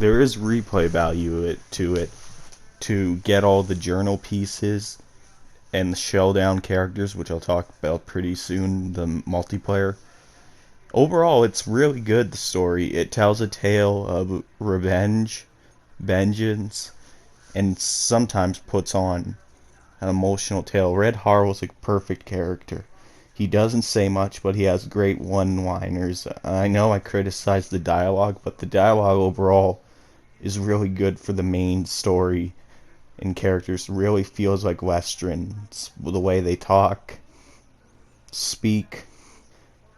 there is replay value to it to get all the journal pieces and the shelldown characters, which I'll talk about pretty soon, the multiplayer. Overall, it's really good, the story. It tells a tale of revenge, vengeance, and sometimes puts on an emotional tale. Red Harwell's a perfect character. He doesn't say much, but he has great one-liners. I know I criticize the dialogue, but the dialogue overall is really good for the main story, and characters really feels like westerns. The way they talk, speak,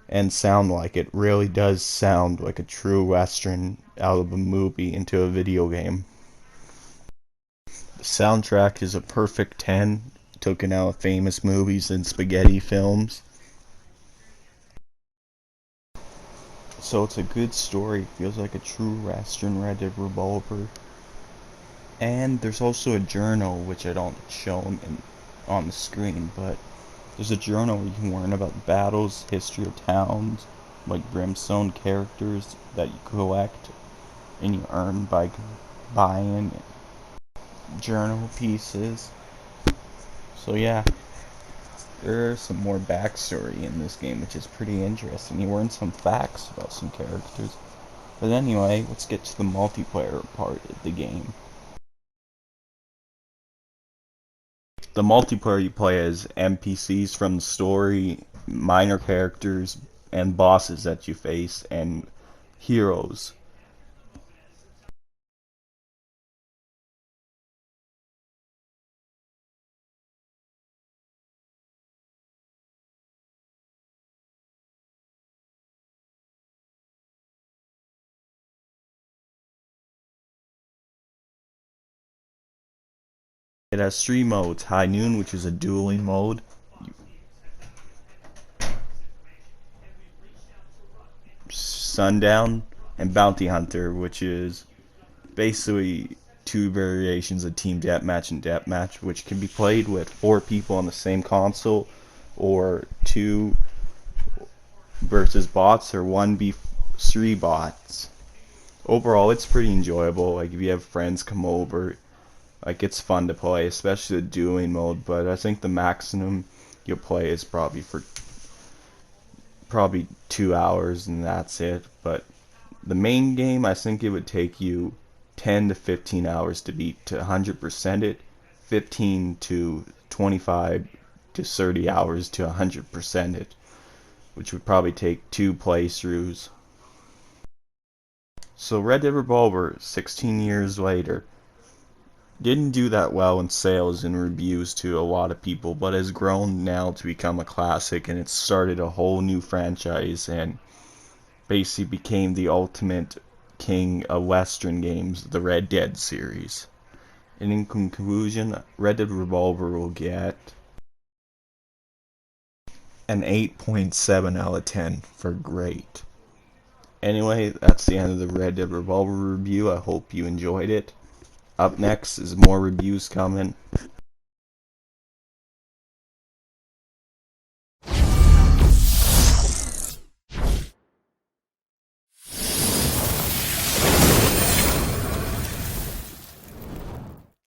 and sound like it really does sound like a true western out of a movie into a video game. The soundtrack is a perfect 10, taken out of famous movies and spaghetti films. So it's a good story, feels like a true western. Red Dead Revolver. And there's also a journal, which I don't show on the screen, but there's a journal where you can learn about battles, history of towns, like brimstone characters that you collect and you earn by buying journal pieces. So yeah, there's some more backstory in this game, which is pretty interesting. You learn some facts about some characters. But anyway, let's get to the multiplayer part of the game. The multiplayer you play as NPCs from the story, minor characters, and bosses that you face, and heroes. It has three modes: High Noon, which is a dueling mode, Sundown, and Bounty Hunter, which is basically two variations of Team Deathmatch and Deathmatch, which can be played with 4 people on the same console, or 2 versus bots, or 1v3 bots. Overall, it's pretty enjoyable. Like, if you have friends come over, like, it's fun to play, especially the dueling mode. But I think the maximum you'll play is probably 2 hours, and that's it. But the main game, I think it would take you 10 to 15 hours to beat, to 100% it, 15 to 25 to 30 hours to 100% it, which would probably take 2 playthroughs. So Red Dead Revolver, 16 years later, didn't do that well in sales and reviews to a lot of people, but has grown now to become a classic, and it started a whole new franchise and basically became the ultimate king of Western games, the Red Dead series. And in conclusion, Red Dead Revolver will get an 8.7 out of 10 for great. Anyway, that's the end of the Red Dead Revolver review. I hope you enjoyed it. Up next is more reviews coming.